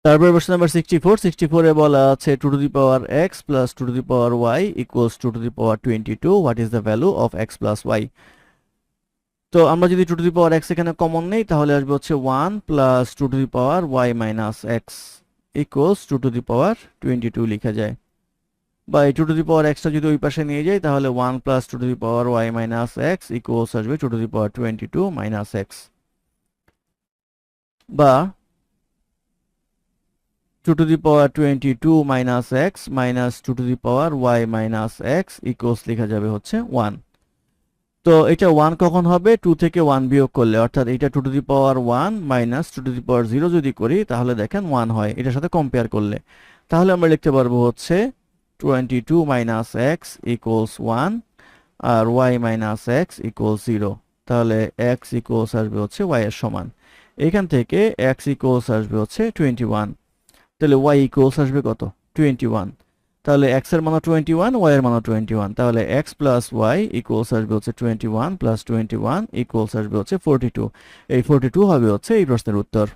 তারপরে প্রশ্ন নাম্বার 64 এ বলা আছে 2 to the power x plus 2 to the power y equals 2 to the power 22 what is the value of x plus y। তো আমরা যদি 2 to the power x এখানে common নেই তাহলে আসবে হচ্ছে 1 plus 2 to the power y minus x equals 2 to the power 22 লেখা যায়। বা এই 2 টু দি পাওয়ার x টা যদি ওই পাশে নিয়ে যাই তাহলে 1 plus 2 to the power y minus x equals আসবে 2 to the power 22 minus x। বা 2 to the power 22 minus x minus 2 to the power y minus x equals লেখা যাবে হচ্ছে 1। তো এটা 1 কখন হবে 2 থেকে 1 বিয়োগ করলে, অর্থাৎ এটা 2 to the power 1 minus 2 to the power 0 যদি করি তাহলে দেখেন 1 হয় এটার সাথে কম্পেয়ার করলে। তাহলে আমরা লিখতে পারবো হচ্ছে 22 minus x equals 1 আর y minus x equals 0। তাহলে x equals আসবে হচ্ছে y এর সমান। এখান থেকে x equals আসবে হচ্ছে 21। তাহলে y ইকুয়ালস আসবে কত 21। তাহলে x এর মান 21, y এর মান 21। তাহলে x প্লাস y ইকুয়ালস আসবে হচ্ছে 21 প্লাস 21 ইকুয়ালস আসবে হচ্ছে 42। এই 42 হবে হচ্ছে এই প্রশ্নের উত্তর।